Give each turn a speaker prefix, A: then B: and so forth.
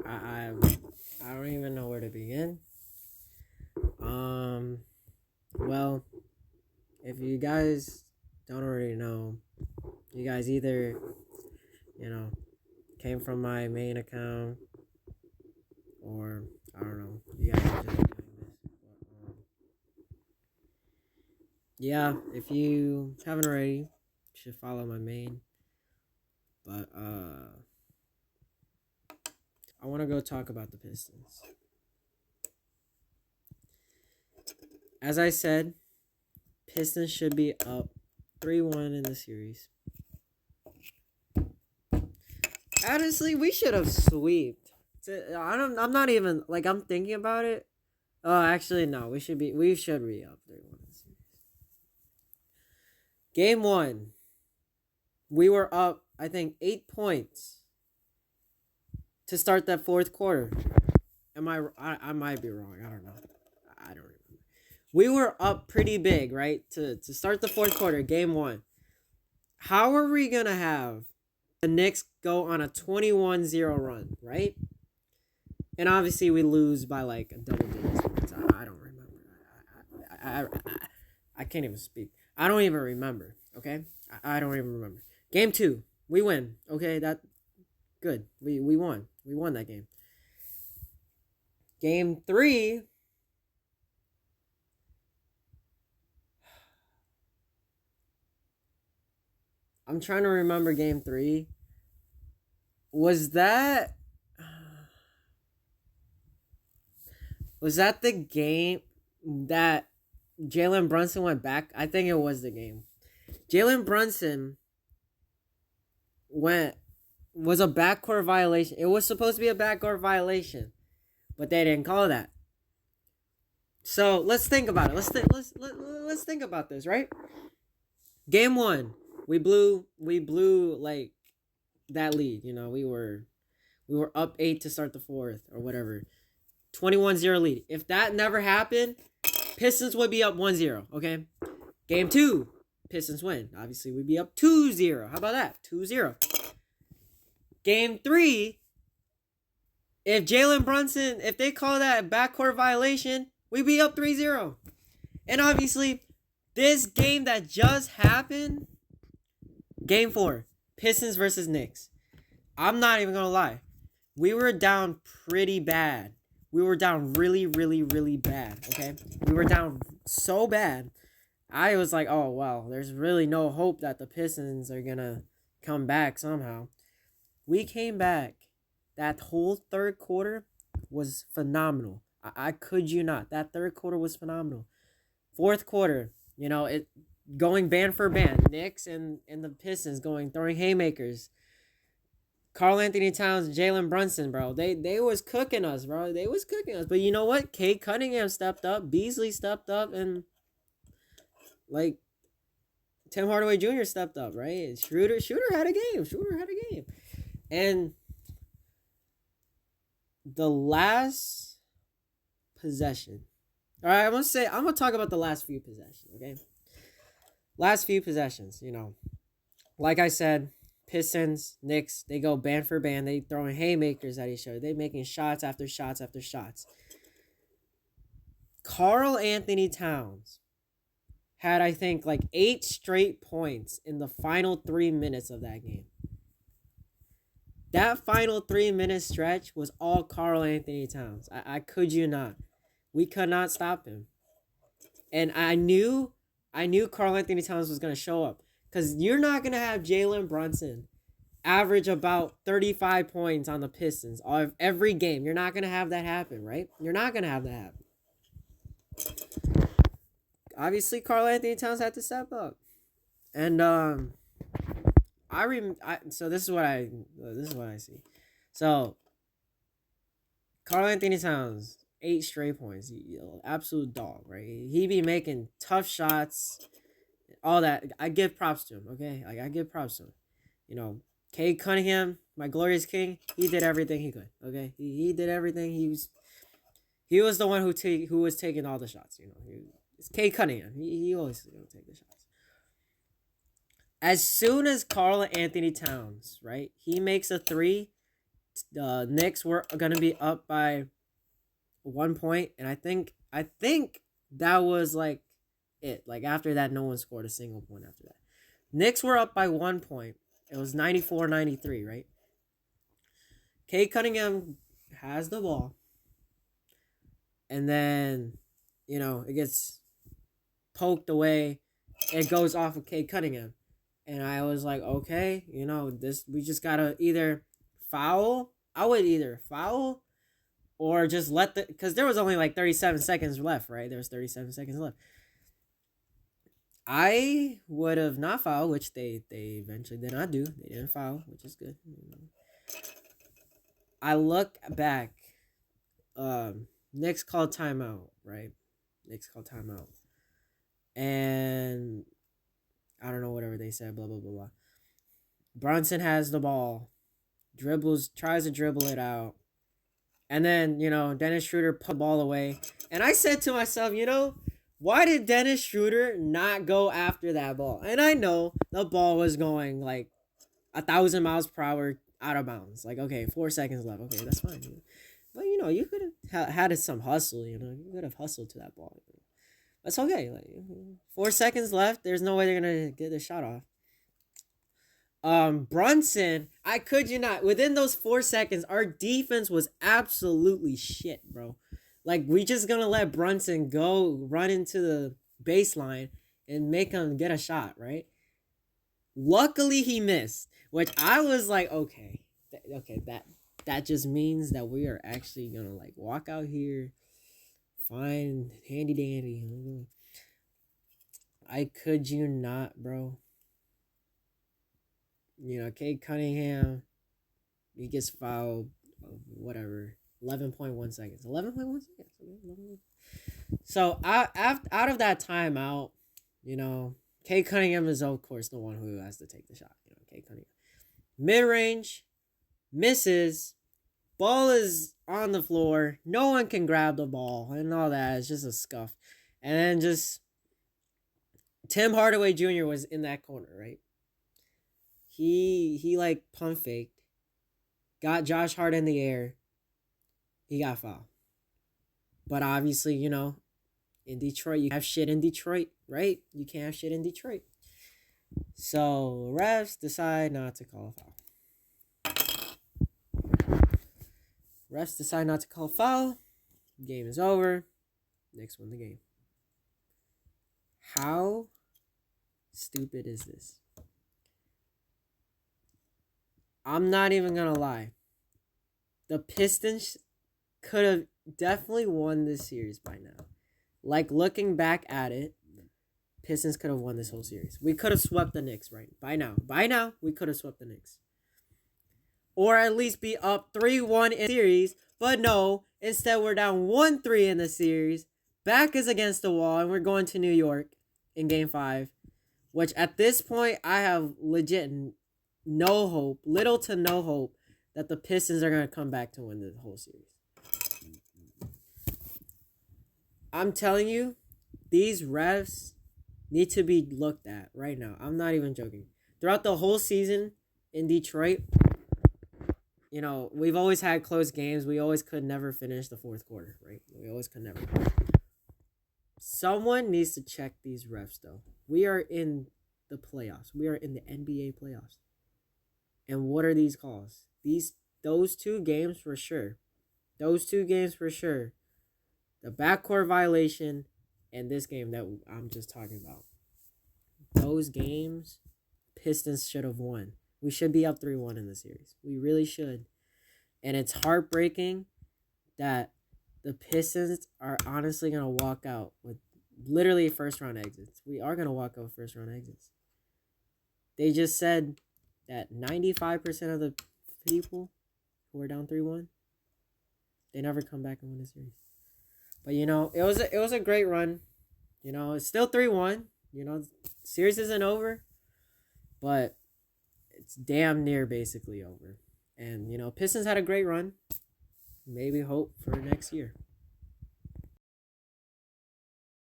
A: I don't even know where to begin. Well, if you guys don't already know, you guys either, you know, came from my main account, or I don't know, you guys are just doing this. But, yeah, if you haven't already, you should follow my main. But I want to go talk about the Pistons. As I said, Pistons should be up 3-1 in the series. Honestly, we should have swept. I'm not even like I'm thinking about it. Oh, actually, no. We should re up 3-1 in the series. Game 1, we were up, I think, 8 points to start that fourth quarter. I might be wrong. I don't know. I don't remember. We were up pretty big, right? To start the fourth quarter, game 1. How are we going to have the Knicks go on a 21-0 run, right? And obviously we lose by like a double digits. I don't remember. I can't even speak. I don't even remember, okay? I don't even remember. Game 2, we win, okay? That good. We won. We won that game. Game 3, I'm trying to remember game 3. Was that the game that Jalen Brunson went back? I think it was the game. Jalen Brunson was a backcourt violation. It was supposed to be a backcourt violation, but they didn't call that. So let's think about it. Let's think about this, right? Game 1, we blew like that lead. You know, we were up 8 to start the fourth or whatever. 21-0 lead. If that never happened, Pistons would be up 1-0, okay? Game 2, Pistons win. Obviously, we'd be up 2-0. How about that? 2-0. Game 3, if Jalen Brunson, if they call that backcourt violation, we'd be up 3-0. And obviously, this game that just happened, game 4, Pistons versus Knicks. I'm not even going to lie. We were down pretty bad. We were down really, really, really bad, okay? We were down so bad. I was like, oh, well, there's really no hope that the Pistons are going to come back somehow. We came back. That whole third quarter was phenomenal. I could you not. That third quarter was phenomenal. Fourth quarter, you know, it going band for band. Knicks and the Pistons throwing haymakers. Karl-Anthony Towns, Jalen Brunson, bro. They was cooking us, bro. They was cooking us. But you know what? Kate Cunningham stepped up. Beasley stepped up. And, like, Tim Hardaway Jr. stepped up, right? Schroeder had a game. And the last possession. All right, I'm going to talk about the last few possessions, okay? Last few possessions, you know. Like I said, Pistons, Knicks, they go band for band. They throwing haymakers at each other. They making shots after shots after shots. Karl-Anthony Towns had, I think, like 8 straight points in the final 3 minutes of that game. That final 3-minute stretch was all Karl-Anthony Towns. I could you not. We could not stop him. And I knew Karl-Anthony Towns was going to show up. Because you're not going to have Jalen Brunson average about 35 points on the Pistons every game. You're not going to have that happen, right? You're not going to have that happen. Obviously, Karl-Anthony Towns had to step up. And so this is what I see. So Karl-Anthony Towns, 8 straight points. Absolute dog, right? He be making tough shots. All that. I give props to him, okay? Like, I give props to him. You know, Cade Cunningham, my glorious king, he did everything he could, okay? He did everything. He was the one who was taking all the shots, you know. It's Cade Cunningham. He always take the shots. As soon as Karl-Anthony Towns, right, he makes a 3 The Knicks were gonna be up by 1 point, and I think that was like it. Like after that, no one scored a single point after that. Knicks were up by 1 point. It was 94-93, right? Cade Cunningham has the ball. And then, it gets poked away. It goes off of Cade Cunningham. And I was like, okay, we just gotta either foul. I would either foul or just because there was only like 37 seconds left, right? There was 37 seconds left. I would have not fouled, which they eventually did not do. They didn't foul, which is good. I look back. Knicks called timeout, right? Knicks called timeout. And I don't know, whatever they said, blah, blah, blah, blah. Brunson has the ball. Tries to dribble it out. And then, Dennis Schroeder put the ball away. And I said to myself, why did Dennis Schroeder not go after that ball? And I know the ball was going like 1,000 miles per hour out of bounds. Like, okay, 4 seconds left. Okay, that's fine. But, you could have had some hustle, You could have hustled to that ball. That's okay. Like 4 seconds left. There's no way they're going to get the shot off. Brunson, I could you not. Within those 4 seconds, our defense was absolutely shit, bro. Like, we just gonna let Brunson go run into the baseline and make him get a shot, right? Luckily, he missed, which I was like, okay, that just means that we are actually gonna like walk out here, fine, handy dandy. I could you not, bro. Cade Cunningham, he gets fouled, whatever. 11.1 seconds. 11.1 seconds. So out of that timeout, Cade Cunningham is of course the one who has to take the shot. Cade Cunningham. Mid-range, misses, ball is on the floor, no one can grab the ball and all that. It's just a scuff. And then just Tim Hardaway Jr. was in that corner, right? He like pump faked, got Josh Hart in the air. He got fouled. But obviously, in Detroit, you have shit in Detroit, right? You can't have shit in Detroit. So, refs decide not to call a foul. Refs decide not to call a foul. Game is over. Knicks win the game. How stupid is this? I'm not even going to lie. The Pistons could have definitely won this series by now. Like, looking back at it, Pistons could have won this whole series. We could have swept the Knicks, right? By now, we could have swept the Knicks. Or at least be up 3-1 in the series. But no, instead we're down 1-3 in the series. Back is against the wall, and we're going to New York in Game 5. Which, at this point, I have legit no hope, little to no hope, that the Pistons are going to come back to win the whole series. I'm telling you, these refs need to be looked at right now. I'm not even joking. Throughout the whole season in Detroit, we've always had close games. We always could never finish the fourth quarter, right? We always could never. Someone needs to check these refs, though. We are in the playoffs. We are in the NBA playoffs. And what are these calls? Those two games for sure. The backcourt violation and this game that I'm just talking about. Those games, Pistons should have won. We should be up 3-1 in the series. We really should. And it's heartbreaking that the Pistons are honestly going to walk out with literally first-round exits. We are going to walk out with first-round exits. They just said that 95% of the people who are down 3-1, they never come back and win the series. But, it was a great run. It's still 3-1. Series isn't over. But it's damn near basically over. And, Pistons had a great run. Maybe hope for next year.